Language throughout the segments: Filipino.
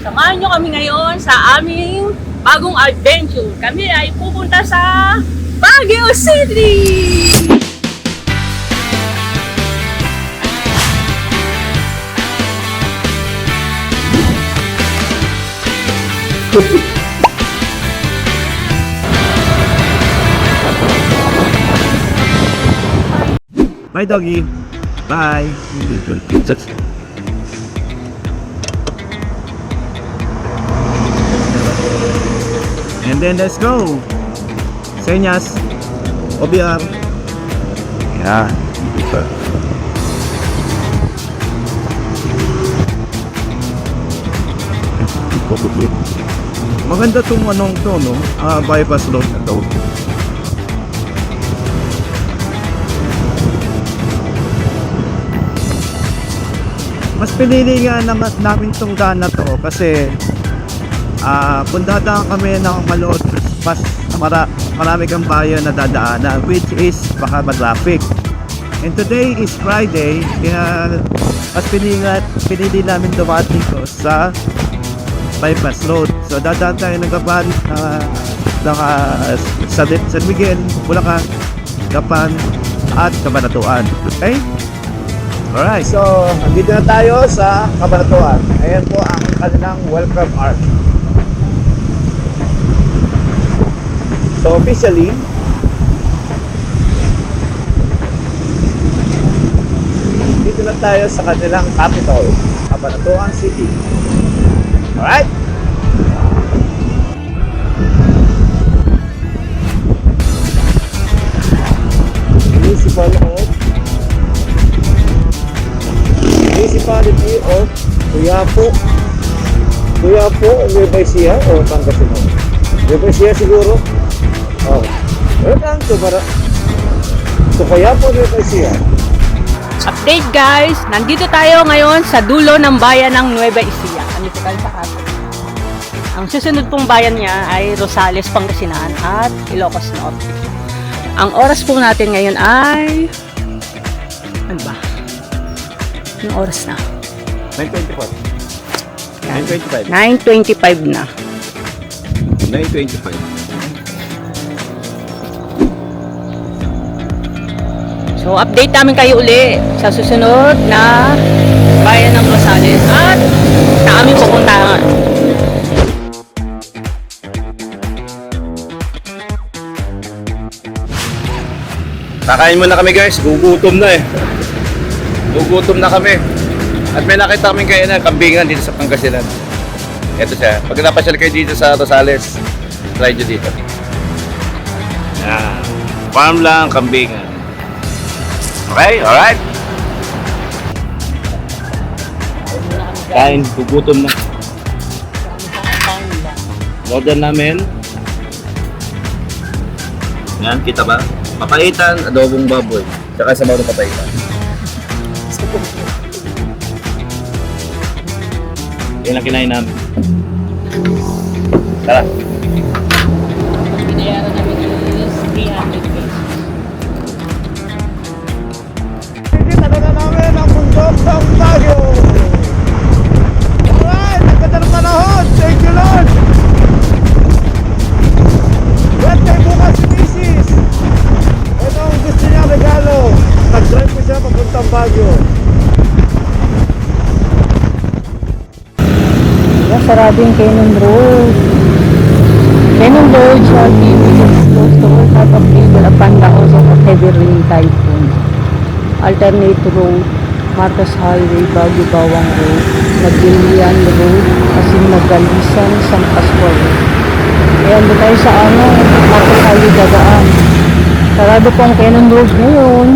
Samahan nyo kami ngayon sa aming bagong adventure. Kami ay pupunta sa Baguio City! Bye, doggy. Bye. And then let's go. Senyas. OBR. Yan. Maganda tong anong to, no? Bypass road na to. Mas pinili nga namin tong daan na to kasi kung dadaan kami ng malood, mas marami kang bayan na dadaanan, which is baka ma-traffic. And today is Friday, kaya mas pinili namin dumating ko sa bypass road. So dadaan tayo ng Gapan, San Miguel, Bulacan, Gapan at Cabanatuan. Okay? Alright, so andito na tayo sa Cabanatuan. Ayan po ang kanilang welcome art. So officially, dito na tayo sa kanilang capital, Cabanatuan City. Alright? Municipality of Quiapo, Nueva Ecija o Pangasinan? Nueva Ecija siguro? Oh. Welcome to Quiapo, Nueva Ecija. Update guys! Nandito tayo ngayon sa dulo ng bayan ng Nueva Ecija. Nandito tayo sa ato. Ang susunod pong bayan niya ay Rosales, Pangasinan at Ilocos Norte. Ang oras po natin ngayon ay... ano ba? Anong oras na? 9:24. 9:25 na. 9:25. So, update namin kayo uli sa susunod na bayan ng Rosales at sa aming pupuntahan. Kakain muna kami guys, gugutom na eh. Gugutom na kami. At may nakita kami kayo na kambingan dito sa Pangasinan. Ito siya. Pag napasyal kayo dito sa Rosales, try nyo dito. Yan. Farm lang, kambingan. Okay, alright. Kain, gugutom na. Order namin. Yan, kita ba? Papaitan, adobong baboy. Tsaka sabaw ng papaitan. Yan ang kinain namin. Tara. Binayaran namin is 300 pesos. Nakikita na namin ang bundok ng Baguio. Alright, nagkata ng panahon. Thank you Lord. Birthday bukas si Mrs. Ito ang gusto niya regalo. Nag-drive ko siya papuntang Baguio. Sarado yung Cannon Road. Cannon Road shall be closed to all type of vehicle upon the onset of heavy rain typhoon. Alternate road, Marcos Highway, Baguio Bawang Road, Magdilian Road, Masinagalisan, San Pascual Road. Ayan, doon tayo sa Marcos Highway dadaan. Sarado po ang Cannon Road ngayon.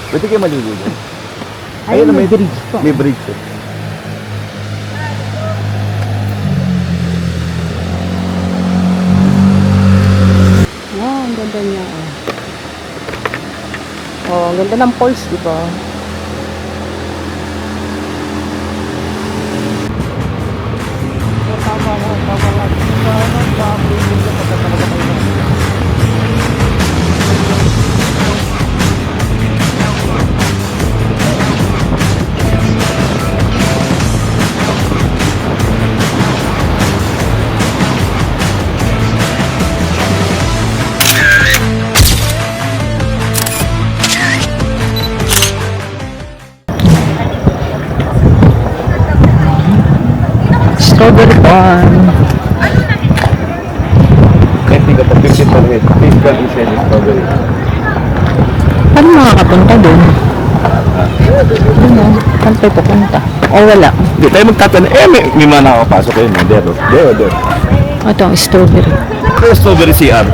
Pwede kayo maligo dyan. Ayun, Ayun, may bridge pa. May bridge. Eh. Oh, ang ganda niya. Oh, ang ganda ng falls, di ba? Strawberry farm. I think at the 50 permit, fiscal incentive strawberry. Paano makakapunta doon? Doon o. Saan tayo pupunta? O wala. Hindi tayo magtatanong. May mga nakakapasok kayo. There. Ito ang strawberry. Ito strawberry CR.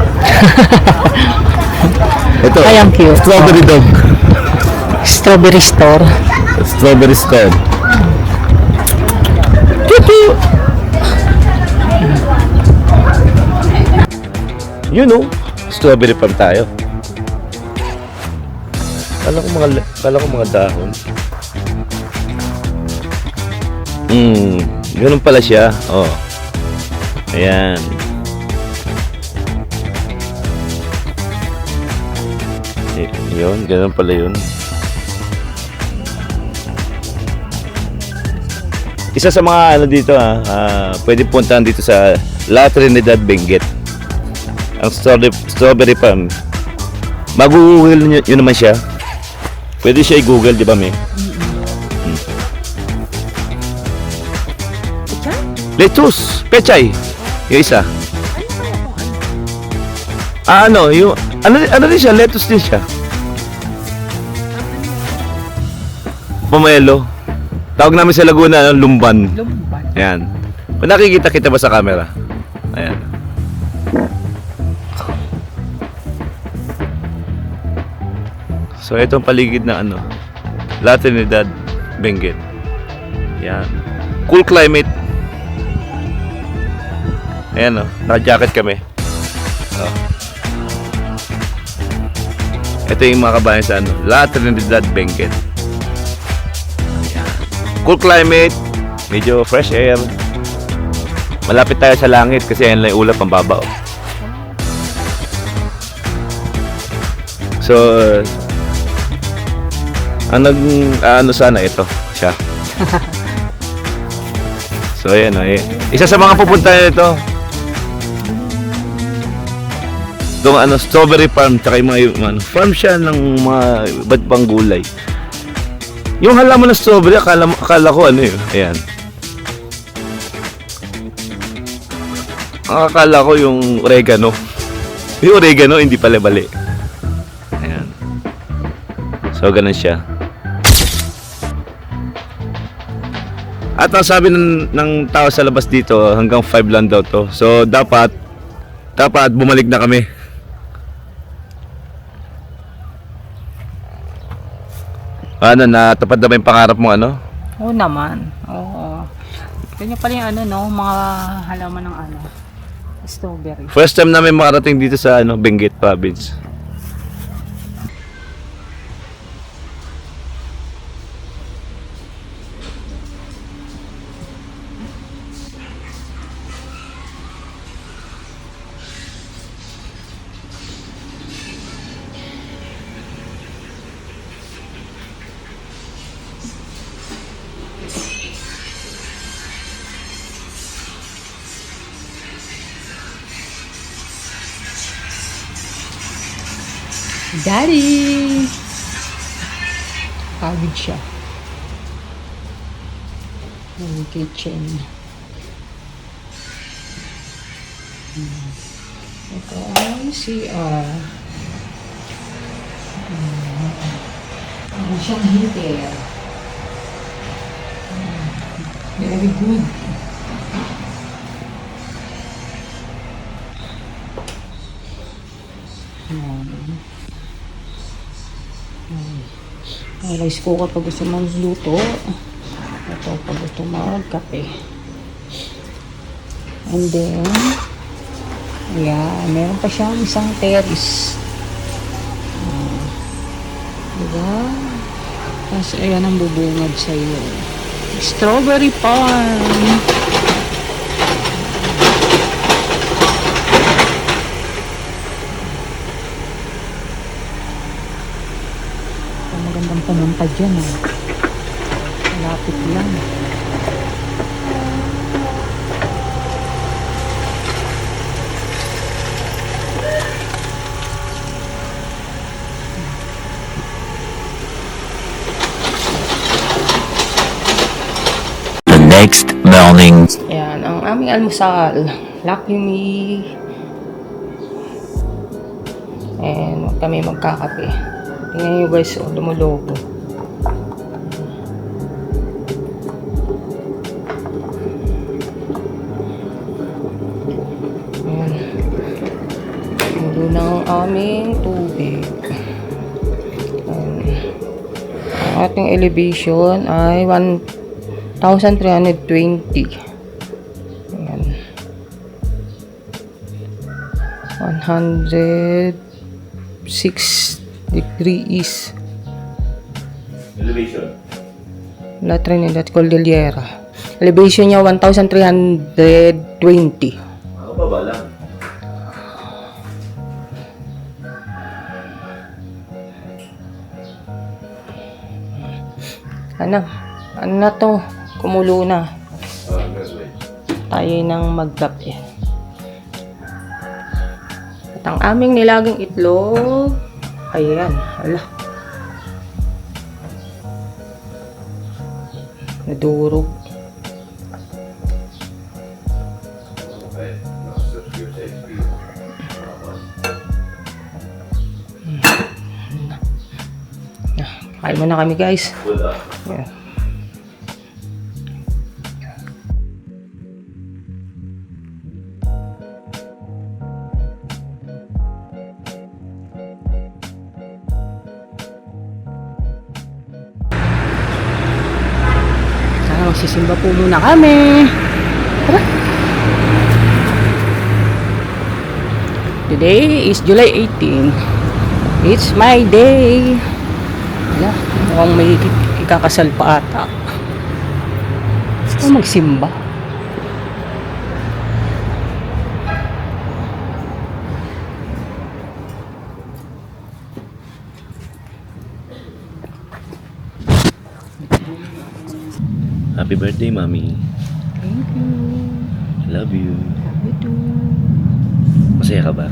Ito. Ay, ang cute. Strawberry dog. Strawberry store. Strawberry store. Tutu! You know, strawberry farm tayo. Kala ko mga dahon. Ganun pala siya. Oh. Ayan. Yun, ganun pala yun. Isa sa mga ano dito pwede puntahan dito sa La Trinidad Benguet. Ang strawberry farm. Mag-google nyo naman siya. Pwede siya i-google, di ba, May? Lettuce, pechay. Yung isa. Yung ano din siya, lettuce din siya. Pomelo. Tawag namin sa Laguna, lumban. Ayan. Kung nakikita kita ba sa camera? Ayan. So itong paligid na La Trinidad Benguet. Yan. Cool climate. Ayan naka-jacket kami. Ito yung mga kabayan sa La Trinidad Benguet. Ayan. Cool climate, medyo fresh air. Malapit tayo sa langit kasi ayan lang yung ulap ang baba. So sana ito siya. So ayan isa sa mga pupunta nito. Itong strawberry farm tsaka yung mga farm siya ng mga iba't pang gulay. Yung halaman ng strawberry akala ko ayan. Akala ko yung oregano. Yung oregano hindi pala bali. Ayan. So ganun siya. At ang sabi ng tao sa labas dito, hanggang 5 lang daw to. So dapat bumalik na kami. Natupad na ba yung pangarap mo Oo naman. Oo. Ganyan pala yung mga halaman ng strawberry. First time namin makarating dito sa Benguet Province. Daddy! Pagod siya. Yung kitchen. Ito ang CR. Ano siyang heater. Very good. May rice cooker pag gusto magluto. Ito pag gusto magkape. And then, yeah, meron pa siyang isang terrace. Diba? Tapos, ayan ang bubungad sa'yo. Strawberry farm. Magandang pumunta dyan, ah. Malapit lang. The next morning. Ayan, ang aming almusal. Lucky me. And kami magkakape. Tingnan nyo guys, oh, lumulobo. Ayan. Lumulo na ang aming tubig. Ayan. Ang ating elevation ay 1,320. Ayan. 106 degrees. Elevation. La Trinidad Cordillera. Elevation niya 1,320. Ako pa ba lang? Ano na to? Kumulo na. Tayo nang magkape. At ang aming nilagang itlog, ayan, hala. Nadurog. Kain mo na kami guys. Ayan. Magsisimba po muna kami. Tara. Today is July 18. It's my day. Wala, mukhang may ikakasal pa ata. Magsimba. Happy birthday, Mommy. Thank you. Love you. Love you too. Masaya ka ba?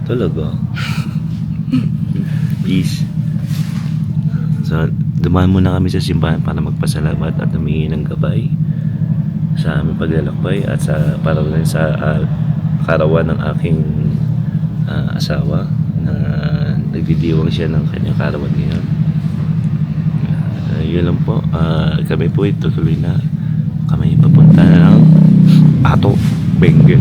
Tulog, oh. Peace. So, dumaan muna kami sa simbahan para magpasalamat at humingi ng gabay sa aming paglalakbay at para rin sa karawan ng aking asawa na nagdidiwang siya ng kanyang karawan ngayon. Yun lang po. Kami po itutuloy na. Kami papunta ng Ato Benguet.